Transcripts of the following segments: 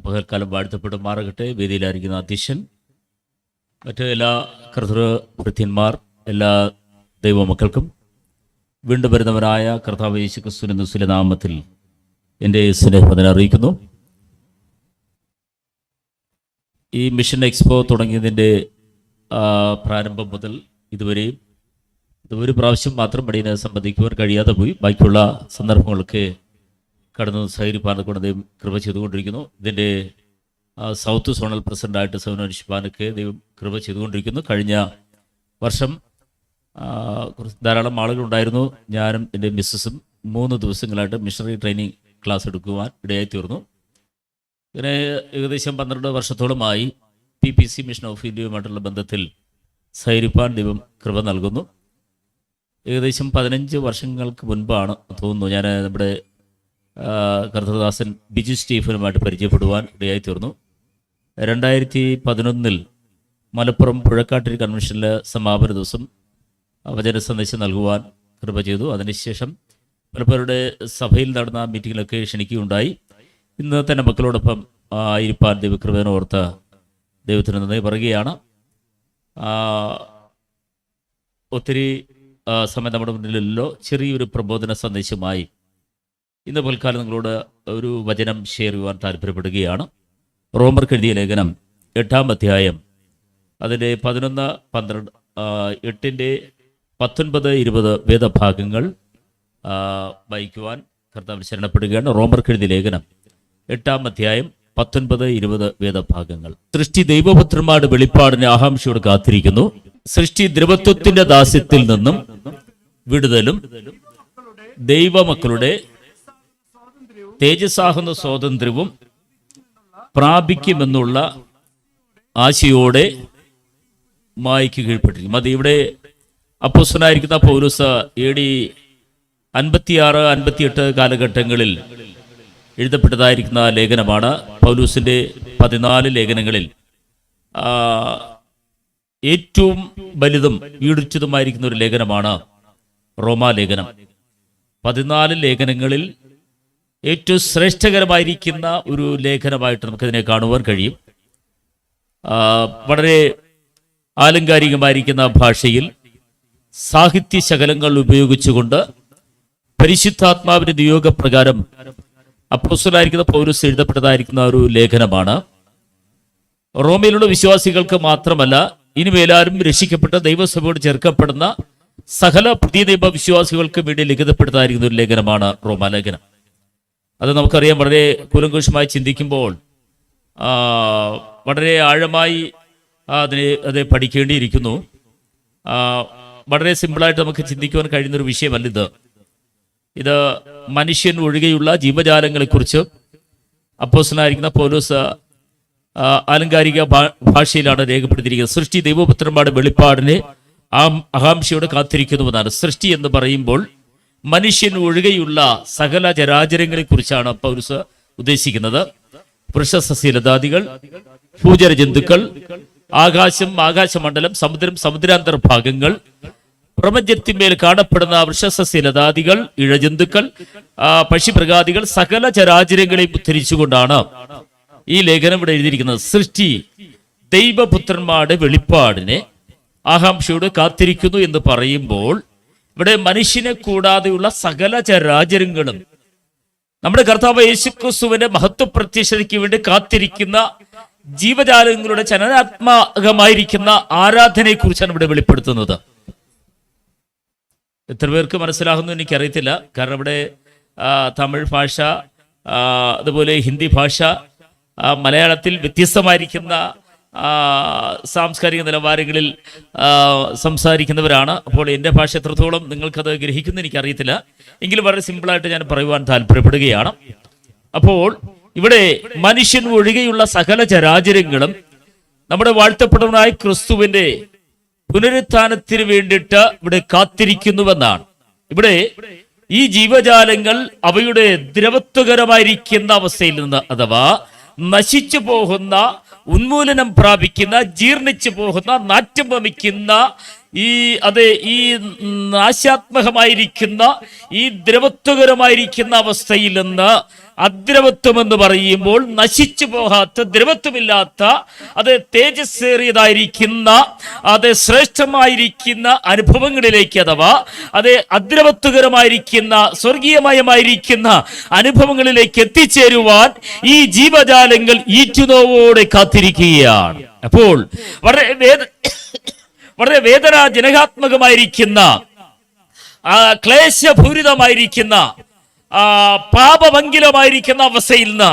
പകൽക്കാലം വാഴ്ത്തപ്പെടുമാറാകട്ടെ. വേദിയിലായിരിക്കുന്ന അധ്യക്ഷൻ, മറ്റ് എല്ലാ കർത്തൃഭൃത്യന്മാർ, എല്ലാ ദൈവമക്കൾക്കും വീണ്ടും വരുന്നവനായ കർത്താവ് യേശു ക്രിസ്തുവിന്റെ നിസ്തുല നാമത്തിൽ എൻ്റെ സ്നേഹവന്ദനം അറിയിക്കുന്നു. ഈ മിഷൻ എക്സ്പോ തുടങ്ങിയതിൻ്റെ പ്രാരംഭം മുതൽ ഇതുവരെയും ഒരു പ്രാവശ്യം മാത്രം അടിയനെ സംബന്ധിക്കുവാൻ കഴിയാതെ പോയി. ബാക്കിയുള്ള സന്ദർഭങ്ങളൊക്കെ കടന്നു സഹകരിപ്പാനെ കൊണ്ട് ദൈവം കൃപ ചെയ്തുകൊണ്ടിരിക്കുന്നു. ഇതിൻ്റെ സൗത്ത് സോണൽ പ്രസിഡൻ്റായിട്ട് സൗനോനിഷിപ്പാനൊക്കെ ദൈവം കൃപ ചെയ്തുകൊണ്ടിരിക്കുന്നു. കഴിഞ്ഞ വർഷം ധാരാളം ആളുകളുണ്ടായിരുന്നു. ഞാനും എൻ്റെ മിസ്സസും 3 ദിവസങ്ങളായിട്ട് മിഷണറി ട്രെയിനിങ് ക്ലാസ് എടുക്കുവാൻ ഇടയായി തീർന്നു. ഇങ്ങനെ ഏകദേശം 12 വർഷത്തോളമായി PPC മിഷൻ ഓഫ് ഇന്ത്യയുമായിട്ടുള്ള ബന്ധത്തിൽ സഹകരിപ്പാൻ ദൈവം കൃപ നൽകുന്നു. ഏകദേശം 15 വർഷങ്ങൾക്ക് മുൻപാണ് തോന്നുന്നു ഞാൻ നമ്മുടെ കർത്തൃദാസൻ ബിജു സ്റ്റീഫനുമായിട്ട് പരിചയപ്പെടുവാൻ ഇടയായി തീർന്നു. 2011 മലപ്പുറം പുഴക്കാട്ടിരി കൺവെൻഷനിലെ സമാപന ദിവസം വചന സന്ദേശം നൽകുവാൻ കൃപ ചെയ്തു. അതിനുശേഷം പലപ്പോഴുടെ സഭയിൽ നടന്ന മീറ്റിങ്ങിലൊക്കെ ക്ഷണിക്കുകയുണ്ടായി. ഇന്ന് തന്നെ മക്കളോടൊപ്പം ഇരിപ്പാൻ ദൈവകൃപേനോർത്ത ദൈവത്തിന് നന്ദി പറയുകയാണ്. ഒത്തിരി സമയം നമ്മുടെ മുന്നിലല്ലോ. ചെറിയൊരു പ്രബോധന സന്ദേശമായി ഇന്ന് പൽക്കാലം നിങ്ങളോട് ഒരു വചനം ഷെയർ ചെയ്യുവാൻ താല്പര്യപ്പെടുകയാണ്. റോമർക്ക് എഴുതിയ ലേഖനം 8-ാം അധ്യായം അതിൻ്റെ 11, 12, 8-ന്റെ 19, 20 വേദഭാഗങ്ങൾ വായിക്കുവാൻ കർത്താവിൽ ശരണപ്പെടുകയാണ്. റോമർക്ക് എഴുതിയ ലേഖനം 8-ാം അധ്യായം 19, 20 വേദഭാഗങ്ങൾ. സൃഷ്ടി ദൈവപുത്രന്മാരുടെ വെളിപ്പാടിനെ ആകാംക്ഷയോട് കാത്തിരിക്കുന്നു. സൃഷ്ടി ദ്രവത്വത്തിന്റെ ദാസ്യത്തിൽ നിന്നും വിടുതലും ദൈവമക്കളുടെ തേജസ്സാകുന്ന സ്വാതന്ത്ര്യവും പ്രാപിക്കുമെന്നുള്ള ആശയോടെ മായ്ക്ക് കീഴ്പ്പെട്ടിരിക്കും. അത് ഇവിടെ അപ്പോസ്തലനായിരിക്കുന്ന പൗലോസ് AD 56, 58 കാലഘട്ടങ്ങളിൽ എഴുതപ്പെട്ടതായിരിക്കുന്ന ലേഖനമാണ്. പൗലോസിന്റെ 14 ലേഖനങ്ങളിൽ ഏറ്റവും വലുതും ഈടുച്ചതുമായിരിക്കുന്ന ഒരു ലേഖനമാണ് റോമാലേഖനം. 14 ലേഖനങ്ങളിൽ ഏറ്റവും ശ്രേഷ്ഠകരമായിരിക്കുന്ന ഒരു ലേഖനമായിട്ട് നമുക്കതിനെ കാണുവാൻ കഴിയും. വളരെ ആലങ്കാരികമായിരിക്കുന്ന ഭാഷയിൽ സാഹിത്യ ശകലങ്ങൾ ഉപയോഗിച്ചുകൊണ്ട് പരിശുദ്ധാത്മാവിന്റെ നിയോഗപ്രകാരം അപ്പോസ്തലനായിരിക്കുന്ന പൗലോസ് എഴുതപ്പെട്ടതായിരിക്കുന്ന ഒരു ലേഖനമാണ്. റോമയിലുള്ള വിശ്വാസികൾക്ക് മാത്രമല്ല, ഇനിമേലാരും രക്ഷിക്കപ്പെട്ട ദൈവസഭയോട് ചേർക്കപ്പെടുന്ന സകല പുതിയ ദൈവ വിശ്വാസികൾക്കും വേണ്ടി ലിഖിതപ്പെട്ടതായിരിക്കുന്ന ഒരു ലേഖനമാണ് റോമാലേഖനം. അത് നമുക്കറിയാം. വളരെ കൂലങ്കുഷമായി ചിന്തിക്കുമ്പോൾ വളരെ ആഴമായി അത് പഠിക്കേണ്ടിയിരിക്കുന്നു. വളരെ സിമ്പിളായിട്ട് നമുക്ക് ചിന്തിക്കുവാൻ കഴിയുന്നൊരു വിഷയമല്ല ഇത് മനുഷ്യൻ ഒഴികെയുള്ള ജീവജാലങ്ങളെക്കുറിച്ച് അപ്പോസ്തലനായിരിക്കുന്ന പൗലോസ് ആലങ്കാരിക ഭാഷയിലാണ് രേഖപ്പെടുത്തിയിരിക്കുന്നത്. സൃഷ്ടി ദൈവപുത്രന്മാരുടെ വെളിപ്പാടിനെ ആകാംക്ഷയോടെ കാത്തിരിക്കുന്നുവെന്നാണ്. സൃഷ്ടി എന്ന് പറയുമ്പോൾ മനുഷ്യൻ ഒഴികെയുള്ള സകല ചരാചരങ്ങളെ കുറിച്ചാണ് പൗലോസ് ഉദ്ദേശിക്കുന്നത്. വൃക്ഷസസ്യലതാദികൾ, ഭൂചര ജന്തുക്കൾ, ആകാശം, ആകാശമണ്ഡലം, സമുദ്രം, സമുദ്രാന്തർഭാഗങ്ങൾ, പ്രപഞ്ചത്തിന്മേൽ കാണപ്പെടുന്ന വൃക്ഷസസ്യലതാദികൾ, ഇഴജന്തുക്കൾ, പക്ഷിമൃഗാദികൾ, സകല ചരാചരങ്ങളെയും ഉദ്ധരിച്ചുകൊണ്ടാണ് ഈ ലേഖനം ഇവിടെ എഴുതിയിരിക്കുന്നത്. സൃഷ്ടി ദൈവപുത്രന്മാരുടെ വെളിപ്പാടിനെ ആകാംക്ഷയോട് കാത്തിരിക്കുന്നു എന്ന് പറയുമ്പോൾ ഇവിടെ മനുഷ്യനെ കൂടാതെയുള്ള സകല ചരാചരങ്ങളും നമ്മുടെ കർത്താവ് യേശുക്രിസ്തുവിന്റെ മഹത്വ പ്രത്യക്ഷതയ്ക്ക് വേണ്ടി കാത്തിരിക്കുന്ന ജീവജാലങ്ങളുടെ ചലനാത്മകമായിരിക്കുന്ന ആരാധനയെ കുറിച്ചാണ് ഇവിടെ വെളിപ്പെടുത്തുന്നത്. എത്ര പേർക്ക് മനസ്സിലാകുന്നു എനിക്കറിയത്തില്ല. കാരണം ഇവിടെ തമിഴ് ഭാഷ, അതുപോലെ ഹിന്ദി ഭാഷ, മലയാളത്തിൽ വ്യത്യസ്തമായിരിക്കുന്ന സാംസ്കാരിക നിലവാരങ്ങളിൽ സംസാരിക്കുന്നവരാണ്. അപ്പോൾ എൻ്റെ ഭാഷ എത്രത്തോളം നിങ്ങൾക്കത് ഗ്രഹിക്കുന്നു എനിക്കറിയത്തില്ല. എങ്കിലും വളരെ സിമ്പിളായിട്ട് ഞാൻ പറയുവാൻ താല്പര്യപ്പെടുകയാണ്. അപ്പോൾ ഇവിടെ മനുഷ്യൻ ഒഴികെയുള്ള സകല ചരാചരങ്ങളും നമ്മുടെ വാഴ്ത്തപ്പെടുന്നതായ ക്രിസ്തുവിന്റെ പുനരുത്ഥാനത്തിന് വേണ്ടിയിട്ട് ഇവിടെ കാത്തിരിക്കുന്നുവെന്നാണ്. ഇവിടെ ഈ ജീവജാലങ്ങൾ അവയുടെ ദ്രവത്വകരമായിരിക്കുന്ന അവസ്ഥയിൽ നിന്ന്, അഥവാ നശിച്ചു പോകുന്ന, ഉന്മൂലനം പ്രാപിക്കുന്ന, ജീർണിച്ചു പോകുന്ന, നാറ്റം വമിക്കുന്ന ഈ നാശാത്മകമായിരിക്കുന്ന ഈ ദ്രവത്വകരമായിരിക്കുന്ന അവസ്ഥയിൽ നിന്ന് അദ്രവത്വം എന്ന് പറയുമ്പോൾ നശിച്ചു പോകാത്ത, ദ്രവത്വമില്ലാത്ത, അത് തേജസ്സേറിയതായിരിക്കുന്ന, അത് ശ്രേഷ്ഠമായിരിക്കുന്ന അനുഭവങ്ങളിലേക്ക്, അഥവാ അത് അദ്രവത്വകരമായിരിക്കുന്ന സ്വർഗീയമയമായിരിക്കുന്ന അനുഭവങ്ങളിലേക്ക് എത്തിച്ചേരുവാൻ ഈ ജീവജാലങ്ങൾ ഈറ്റുനോവോടെ കാത്തിരിക്കുകയാണ്. അപ്പോൾ വളരെ വേദനാജനകാത്മകമായിരിക്കുന്ന, ക്ലേശപൂരിതമായിരിക്കുന്ന, പാപമംഗലമായിരിക്കുന്ന അവസ്ഥയിൽ നിന്ന്,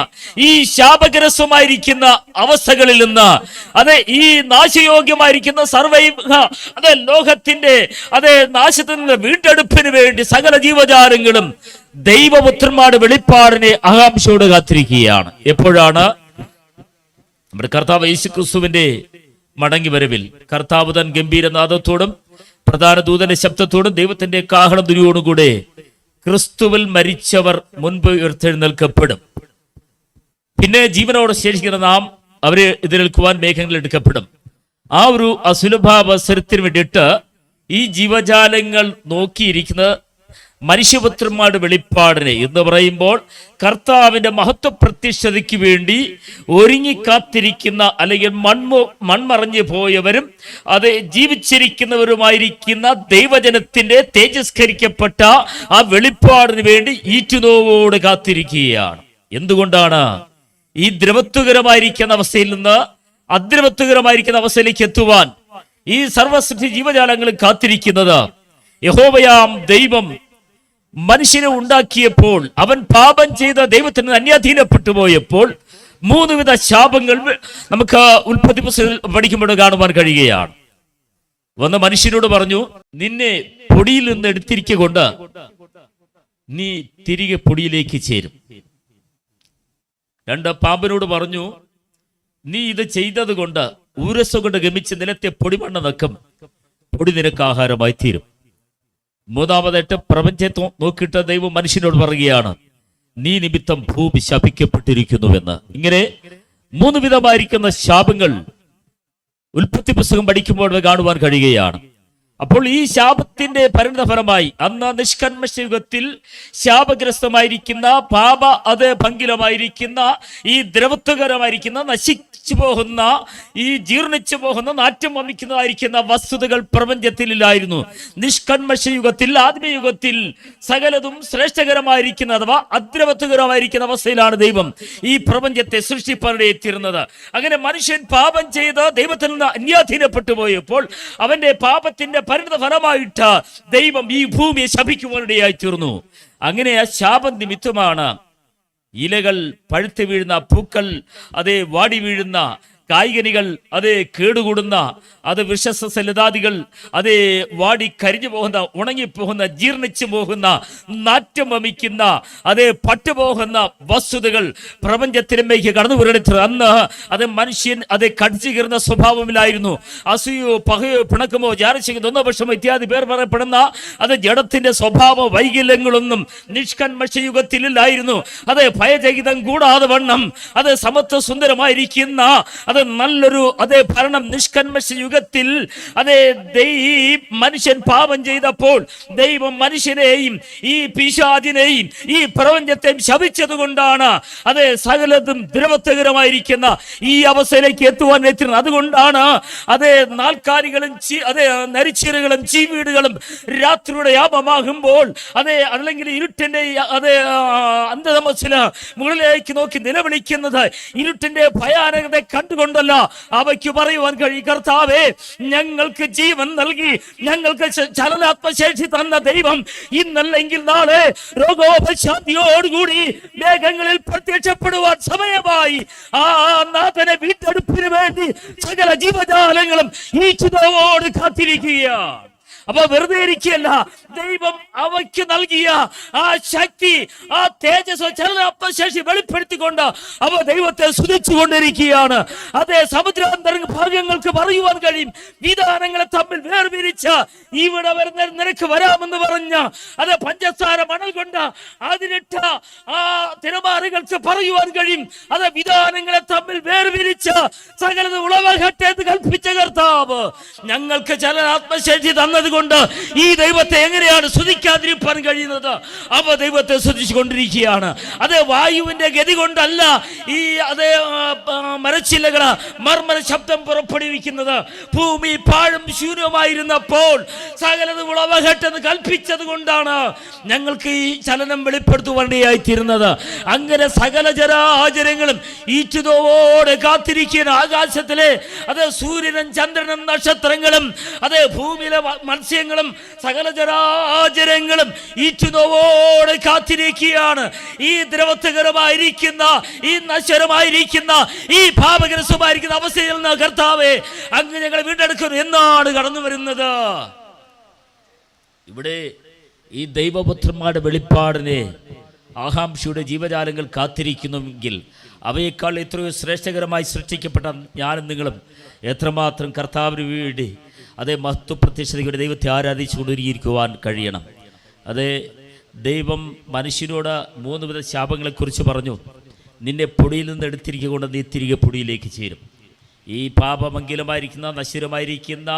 ഈ ശാപഗ്രസ്തമായിരിക്കുന്ന അവസ്ഥകളിൽ നിന്ന്, അത് ഈ നാശയോഗ്യമായിരിക്കുന്ന അത് ലോകത്തിന്റെ നാശത്തിൽ നിന്ന് വീണ്ടെടുപ്പിന് വേണ്ടി സകല ജീവജാലങ്ങളും ദൈവപുത്രന്മാരുടെ വെളിപ്പാടിനെ ആകാംക്ഷയോട് കാത്തിരിക്കുകയാണ്. എപ്പോഴാണ് നമ്മുടെ കർത്താവ് യേശുക്രിസ്തുവിന്റെ മടങ്ങി വരവിൽ കർത്താവ് തൻ ഗംഭീരനാദത്തോടും പ്രധാന ദൂതന്റെ ശബ്ദത്തോടും ദൈവത്തിന്റെ കാഹളം ധ്വനിയോടും കൂടെ ക്രിസ്തുവിൽ മരിച്ചവർ മുൻപ് ഉയർത്തെഴുന്നേൽക്കപ്പെടും. പിന്നെ ജീവനോടെ ശേഷിക്കുന്ന നാം അവരെ എതിരേൽക്കുവാൻ മേഘങ്ങളിൽ എടുക്കപ്പെടും. ആ ഒരു അസുലഭാവസരത്തിന് വേണ്ടിയിട്ട് ഈ ജീവജാലങ്ങൾ നോക്കിയിരിക്കുന്നത് മനുഷ്യപുത്രന്മാരുടെ വെളിപ്പാടിനെ എന്ന് പറയുമ്പോൾ കർത്താവിന്റെ മഹത്വ പ്രത്യക്ഷതയ്ക്ക് വേണ്ടി ഒരുങ്ങിക്കാത്തിരിക്കുന്ന, അല്ലെങ്കിൽ മൺമറഞ്ഞു പോയവരും അത് ജീവിച്ചിരിക്കുന്നവരുമായിരിക്കുന്ന ദൈവജനത്തിന്റെ തേജസ്കരിക്കപ്പെട്ട ആ വെളിപ്പാടിന് വേണ്ടി ഈറ്റുനോവോട് കാത്തിരിക്കുകയാണ്. എന്തുകൊണ്ടാണ് ഈ ദ്രവത്വകരമായിരിക്കുന്ന അവസ്ഥയിൽ നിന്ന് അദ്രവത്വകരമായിരിക്കുന്ന അവസ്ഥയിലേക്ക് എത്തുവാൻ ഈ സർവസൃഷ്ടി ജീവജാലങ്ങളും കാത്തിരിക്കുന്നത്? യഹോവയാം ദൈവം മനുഷ്യനെ ഉണ്ടാക്കിയപ്പോൾ അവൻ പാപം ചെയ്ത ദൈവത്തിന് അന്യാധീനപ്പെട്ടു പോയപ്പോൾ 3 വിധ ശാപങ്ങൾ നമുക്ക് ഉൽപ്പത്തി പുസ്തകത്തിൽ പഠിക്കുമ്പോൾ കാണുവാൻ കഴിയുകയാണ്. ഒന്ന് മനുഷ്യനോട് പറഞ്ഞു, നിന്നെ പൊടിയിൽ നിന്ന് എടുത്തിരിക്കൊണ്ട് നീ തിരികെ പൊടിയിലേക്ക് ചേരും. 2 പാമ്പിനോട് പറഞ്ഞു, നീ ഇത് ചെയ്തത് കൊണ്ട് ഊരസ് കൊണ്ട് ഗമിച്ച് നിലത്തെ പൊടിമണ്ണ് നക്കും, പൊടി നിനക്ക് ആഹാരമായി തീരും. 3 പ്രപഞ്ചത്തെ നോക്കിയിട്ട് ദൈവം മനുഷ്യനോട് പറയുകയാണ്, നീ നിമിത്തം ഭൂമി ശപിക്കപ്പെട്ടിരിക്കുന്നുവെന്ന്. ഇങ്ങനെ 3 വിധമായിരിക്കുന്ന ശാപങ്ങൾ ഉൽപ്പത്തി പുസ്തകം പഠിക്കുമ്പോൾ കാണുവാൻ കഴിയുകയാണ്. അപ്പോൾ ഈ ശാപത്തിന്റെ പരിണതഫലമായി അന്ന് നിഷ്കന്മഷ യുഗത്തിൽ ശാപഗ്രസ്തമായിരിക്കുന്ന, ഭംഗിലമായിരിക്കുന്ന, ഈ ദ്രവത്വകരമായിരിക്കുന്ന, നശിച്ചു പോകുന്ന, ഈ ജീർണിച്ചു പോകുന്ന, നാറ്റം വമിക്കുന്നതായിരിക്കുന്ന വസ്തുതകൾ പ്രപഞ്ചത്തിലില്ലായിരുന്നു. നിഷ്കന്മഷ യുഗത്തിൽ, ആത്മീയുഗത്തിൽ സകലതും ശ്രേഷ്ഠകരമായിരിക്കുന്ന, അഥവാ അദ്രവത്വകരമായിരിക്കുന്ന അവസ്ഥയിലാണ് ദൈവം ഈ പ്രപഞ്ചത്തെ സൃഷ്ടിപ്പാനിടയെത്തിയിരുന്നത്. അങ്ങനെ മനുഷ്യൻ പാപം ചെയ്ത് ദൈവത്തിൽ നിന്ന് അന്യാധീനപ്പെട്ടു പോയപ്പോൾ അവന്റെ പാപത്തിന്റെ പരിണത ഫലമായിട്ട് ദൈവം ഈ ഭൂമിയെ ശപിക്കുവാനിടയായി തീർന്നു. അങ്ങനെ ആ ശാപം നിമിത്തമാണ് ഇലകൾ പഴുത്തു വീഴുന്ന, പൂക്കൾ വാടി വീഴുന്ന, കായ്കനികൾ കേടുകൂടുന്ന, വിഷസലതാദികൾ വാടി കരിഞ്ഞു പോകുന്ന, ഉണങ്ങിപ്പോകുന്ന, ജീർണിച്ചു പോകുന്ന, നാറ്റം വമിക്കുന്ന, പട്ടുപോകുന്ന വസ്തുതകൾ പ്രപഞ്ചത്തിലേക്ക് കടന്നു വരണിച്ചത്. അന്ന് മനുഷ്യൻ കടിച്ചു കീറുന്ന സ്വഭാവമില്ലായിരുന്നു. അസൂയോ പകയോ പിണക്കമോ ജാരശിക്കുന്നോ പക്ഷമോ ഇത്യാദി പേർ പറയപ്പെടുന്ന ജഡത്തിന്റെ സ്വഭാവ വൈകല്യങ്ങളൊന്നും നിഷ്കന്മഷ യുഗത്തിലില്ലായിരുന്നു. ഭയചകിതം കൂടാതെ വണ്ണം സമത്വ സുന്ദരമായിരിക്കുന്ന നല്ലൊരു ഭരണം നിഷ്കന്മഷ യുഗത്തിൽ മനുഷ്യൻ പാപം ചെയ്തപ്പോൾ ദൈവം മനുഷ്യനെയും ഈ പിശാചിനെയും ഈ പ്രപഞ്ചത്തെയും ശപിച്ചത് കൊണ്ടാണ് സകലതും ദ്രവത്വകരമായിരിക്കുന്ന ഈ അവസ്ഥയിലേക്ക് എത്തുവാൻ എത്തുന്നത്. അതുകൊണ്ടാണ് നാൽക്കാലികളും നരിച്ചീറുകളും ചീവീടുകളും രാത്രിയുടെ യാമമാകുമ്പോൾ അല്ലെങ്കിൽ ഇരുട്ടിന്റെ അന്ധതമസ്സിന് മുകളിലേക്ക് നോക്കി നിലവിളിക്കുന്നത് ഇരുട്ടിന്റെ ഭയാനകത കണ്ടുകൊണ്ടല്ല. അവയ്ക്ക് പറയുവാൻ കഴിയും, കർത്താവേ, ഞങ്ങൾക്ക് ജീവൻ നൽകി ഞങ്ങൾക്ക് ചലനാത്മശേഷി തന്ന ദൈവം ഇന്നല്ലെങ്കിൽ നാളെ രോഗോപശാന്തിയോടുകൂടി മേഘങ്ങളിൽ പ്രത്യക്ഷപ്പെടുവാൻ സമയമായി. ആ നാഥനെ വീണ്ടെടുപ്പിന് വേണ്ടി സകല ജീവജാലങ്ങളും ഈ ചിതവോട് കാത്തിരിക്കുകയാണ്. അപ്പൊ വെറുതെ ഇരിക്കുകയല്ല, ദൈവം അവയ്ക്ക് നൽകിയ ആ ശക്തി, ആ തേജസ്, ചലനാത്മശേഷി വെളിപ്പെടുത്തിക്കൊണ്ട് അവ ദൈവത്തെ സ്തുതിച്ചുകൊണ്ടിരിക്കുകയാണ്. അതേ, സമുദ്രാന്തര ഭാഗങ്ങൾക്ക് പറയുവാൻ കഴിയും, വിധാനങ്ങളെ തമ്മിൽ വേർപിരിച്ച ഇവിടെ വരുന്ന നിനക്ക് വരാമെന്ന് പറഞ്ഞ അത് പഞ്ചസാര മണൽ കൊണ്ട് അതിനിട്ട ആ തിരമാലകൾക്ക് പറയുവാൻ കഴിയും, അത് വിധാനങ്ങളെ തമ്മിൽ വേർപിരിച്ച സകലത് ഉളവാകട്ടെ എന്ന് കൽപ്പിച്ച കർത്താവ് ഞങ്ങൾക്ക് ചലനാത്മശേഷി തന്നത് കൊണ്ട് ഈ ദൈവത്തെ എങ്ങനെയാണ് സ്തുതിക്കാതിരിക്കാൻ കഴിയുന്നത്? അവ ദൈവത്തെ സ്തുതിച്ചുകൊണ്ടിരിക്കുകയാണ്. അത് വായുവിന്റെ ഗതി കൊണ്ടല്ല ഈ അതേ മരച്ചില്ലകള് മർമ്മര ശബ്ദം പുറപ്പെടുവിക്കുന്നത്. ഭൂമി പാഴും ശൂന്യമായിരുന്നപ്പോൾ സകലത് ഉളവാകട്ടെന്ന് കൽപ്പിച്ചത് കൊണ്ടാണ് ഞങ്ങൾക്ക് ഈ ചലനം വെളിപ്പെടുത്തുവാനിടയായിത്തീരുന്നത്. അങ്ങനെ സകല ചരാചരങ്ങളും ഈറ്റുതോടെ കാത്തിരിക്കുന്ന ആകാശത്തിലെ അത് സൂര്യനും ചന്ദ്രനും നക്ഷത്രങ്ങളും അതേ ഭൂമിയിലെ മത്സ്യങ്ങളും സകല ചരാചരങ്ങളും ഈറ്റുനോവോടെ കാത്തിരിക്കുകയാണ്. ഈ ദ്രവത്വകരമായിരിക്കുന്ന, ഈ നശ്വരമായിരിക്കുന്ന, ഈ പാപഗ്രസ്തമായിരിക്കുന്ന അവസ്ഥയിൽ നിന്ന് കർത്താവേ അങ്ങ് ഞങ്ങളെ വീണ്ടെടുക്കുന്നു എന്നാണ് കടന്നു വരുന്നത്. ഇവിടെ ഈ ദൈവപുത്രന്മാരുടെ വെളിപ്പാടിനെ ആകാംക്ഷയുടെ ജീവജാലങ്ങൾ കാത്തിരിക്കുന്നുവെങ്കിൽ അവയേക്കാൾ എത്രയോ ശ്രേഷ്ഠകരമായി സൃഷ്ടിക്കപ്പെട്ട ഞാനും നിങ്ങളും എത്രമാത്രം കർത്താവിന് വേണ്ടി അതേ മഹത്വപ്രത്യക്ഷതയുടെ ദൈവത്തെ ആരാധിച്ചുകൊണ്ടിരിക്കുവാൻ കഴിയണം. അതേ, ദൈവം മനുഷ്യനോട് 3 വിധ ശാപങ്ങളെക്കുറിച്ച് പറഞ്ഞു. നിന്നെ പൊടിയിൽ നിന്ന് എടുത്തിരിക്കൊണ്ട് നീ തിരികെ പൊടിയിലേക്ക് ചേരും. ഈ പാപമംഗലമായിരിക്കുന്ന, നശ്വരമായിരിക്കുന്ന,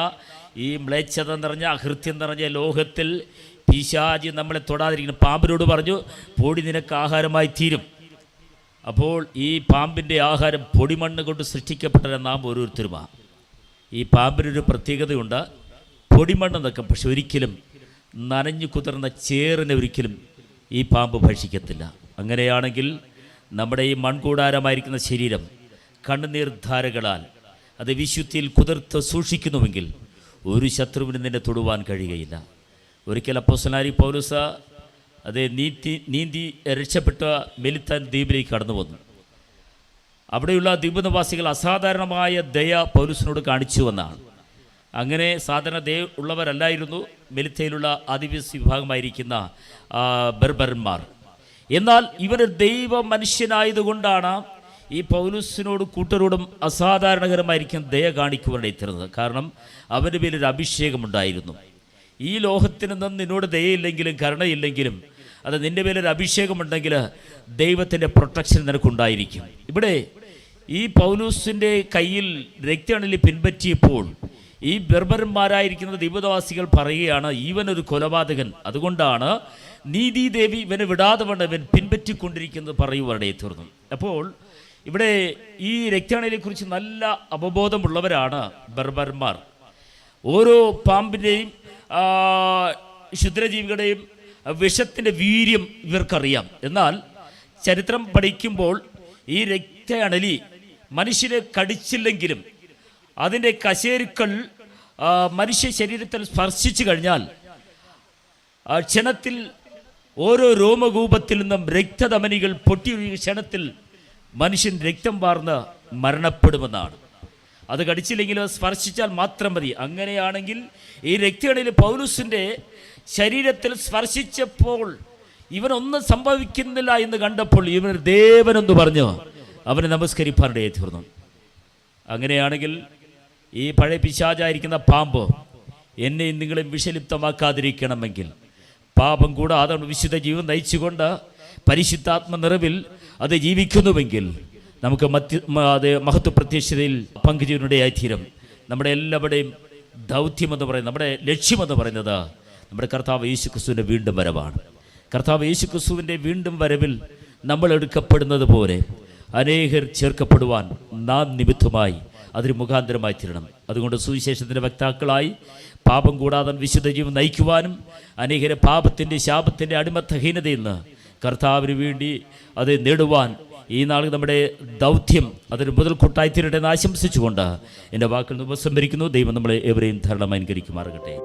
ഈ മ്ലേച്ഛത നിറഞ്ഞ, അകൃത്യം നിറഞ്ഞ ലോകത്തിൽ പിശാചി നമ്മളെ തൊടാതിരിക്കുന്നു. പാമ്പിനോട് പറഞ്ഞു, പൊടി നിനക്ക് ആഹാരമായി തീരും. അപ്പോൾ ഈ പാമ്പിൻ്റെ ആഹാരം പൊടിമണ്ണ് കൊണ്ട് സൃഷ്ടിക്കപ്പെട്ട നാം ഓരോരുത്തരുമാണ്. ഈ പാമ്പിനൊരു പ്രത്യേകതയുണ്ട്, പൊടിമണ്ണെന്നൊക്കെ, പക്ഷെ ഒരിക്കലും നനഞ്ഞു കുതിർന്ന ചേറിനെ ഒരിക്കലും ഈ പാമ്പ് ഭക്ഷിക്കത്തില്ല. അങ്ങനെയാണെങ്കിൽ നമ്മുടെ ഈ മൺകൂടാരമായിരിക്കുന്ന ശരീരം കണ്ണുനീർ ധാരകളാൽ അത് വിശുദ്ധിയിൽ കുതിർത്ത് സൂക്ഷിക്കുന്നുവെങ്കിൽ ഒരു ശത്രുവിന് നിന്നെ തൊടുവാൻ കഴിയുകയില്ല. ഒരിക്കൽ അപ്പോസ്തലനായ പൗലോസ് അതേ നീന്തി രക്ഷപ്പെട്ട മെലിത്താൻ ദ്വീപിലേക്ക് കടന്നു വന്നു. അവിടെയുള്ള ദ്വീപ് നിവാസികൾ അസാധാരണമായ ദയ പൗലോസിനോട് കാണിച്ചു വന്നാണ്. അങ്ങനെ സാധാരണ ദയ ഉള്ളവരല്ലായിരുന്നു മെലിത്തയിലുള്ള ആദിവാസി വിഭാഗമായിരിക്കുന്ന ബർബരന്മാർ. എന്നാൽ ഇവർ ദൈവ മനുഷ്യനായതുകൊണ്ടാണ് ഈ പൗലോസിനോട് കൂട്ടരോടും അസാധാരണകരമായിരിക്കും ദയ കാണിക്കുവാനിടയിരുന്നത്. കാരണം അവൻ്റെ പേരിലൊരു അഭിഷേകമുണ്ടായിരുന്നു. ഈ ലോകത്തിന് നിന്ന് നിന്നോട് ദയയില്ലെങ്കിലും കരുണയില്ലെങ്കിലും അത് നിൻ്റെ പേരിലൊരു അഭിഷേകമുണ്ടെങ്കിൽ ദൈവത്തിൻ്റെ പ്രൊട്ടക്ഷൻ നിനക്കുണ്ടായിരിക്കും. ഇവിടെ ഈ പൗലോസിൻ്റെ കയ്യിൽ രക്തഅണലി പിൻപറ്റിയപ്പോൾ ഈ ബർബരന്മാരായിരിക്കുന്ന ദീപവാസികൾ പറയുകയാണ്, ഇവനൊരു കൊലപാതകൻ, അതുകൊണ്ടാണ് നീതിദേവി ഇവനെ വിടാതെ കൊണ്ട് ഇവൻ പിൻപറ്റിക്കൊണ്ടിരിക്കുന്നത് പറയുവാനിടയെ തീർന്നു. അപ്പോൾ ഇവിടെ ഈ രക്തഅണലിയെക്കുറിച്ച് നല്ല അവബോധമുള്ളവരാണ് ബർബരന്മാർ. ഓരോ പാമ്പിൻ്റെയും ക്ഷുദ്രജീവികളുടെയും വിഷത്തിൻ്റെ വീര്യം ഇവർക്കറിയാം. എന്നാൽ ചരിത്രം പഠിക്കുമ്പോൾ ഈ രക്തഅണലി മനുഷ്യനെ കടിച്ചില്ലെങ്കിലും അതിൻ്റെ കശേരുക്കൾ മനുഷ്യ ശരീരത്തിൽ സ്പർശിച്ചു കഴിഞ്ഞാൽ ക്ഷണത്തിൽ ഓരോ രോമകൂപത്തിൽ നിന്നും രക്തധമനികൾ പൊട്ടിയൊഴുകിയ ക്ഷണത്തിൽ മനുഷ്യൻ രക്തം വാർന്ന് മരണപ്പെടുമെന്നാണ്. അത് കടിച്ചില്ലെങ്കിലും സ്പർശിച്ചാൽ മാത്രം മതി. അങ്ങനെയാണെങ്കിൽ ഈ രക്തഅണലി പൗലോസിൻ്റെ ശരീരത്തിൽ സ്പർശിച്ചപ്പോൾ ഇവനൊന്നും സംഭവിക്കുന്നില്ല എന്ന് കണ്ടപ്പോൾ ഇവൻ ദേവനെന്ന് പറഞ്ഞു അവനെ നമസ്കരിപ്പാനിടയെ തീർന്നു. അങ്ങനെയാണെങ്കിൽ ഈ പഴയ പിശാചായിരിക്കുന്ന പാമ്പ് എന്നെയും നിങ്ങളെയും വിഷലിപ്തമാക്കാതിരിക്കണമെങ്കിൽ, പാപം കൂടാതെ വിശുദ്ധ ജീവൻ നയിച്ചുകൊണ്ട് പരിശുദ്ധാത്മ നിറവിൽ അത് ജീവിക്കുന്നുവെങ്കിൽ നമുക്ക് മഹത്വ പ്രത്യക്ഷതയിൽ പങ്കുചേരുന്നിടയായിത്തീരും. നമ്മുടെ എല്ലാവരുടെയും ദൗത്യമെന്ന് പറയുന്നത്, നമ്മുടെ ലക്ഷ്യമെന്ന് പറയുന്നത് നമ്മുടെ കർത്താവ് യേശുക്രിസ്തുവിൻ്റെ വീണ്ടും വരവാണ്. കർത്താവ് യേശുക്രിസ്തുവിൻ്റെ വീണ്ടും വരവിൽ നമ്മൾ എടുക്കപ്പെടുന്നത് പോലെ അനേകർ ചേർക്കപ്പെടുവാൻ നാം നിമിത്തമായി അതിന് മുഖാന്തരമായി തീരണം. അതുകൊണ്ട് സുവിശേഷത്തിൻ്റെ വക്താക്കളായി പാപം കൂടാതെ വിശുദ്ധ ജീവൻ നയിക്കുവാനും അനേകരെ പാപത്തിൻ്റെ ശാപത്തിൻ്റെ അടിമത്തഹീനതയിൽ നിന്ന് കർത്താവിന് വേണ്ടി അത് നേടുവാൻ ഈ നാൾ നമ്മുടെ ദൗത്യം അതിന് മുതൽക്കൂട്ടായിത്തീരട്ടെ എന്ന് ആശംസിച്ചുകൊണ്ട് എൻ്റെ വാക്കുകൾ ഉപസംഹരിക്കുന്നു. ദൈവം നമ്മളെ എവരെയും ധാരണമായി അനുകരിക്കുമാറാകട്ടെ.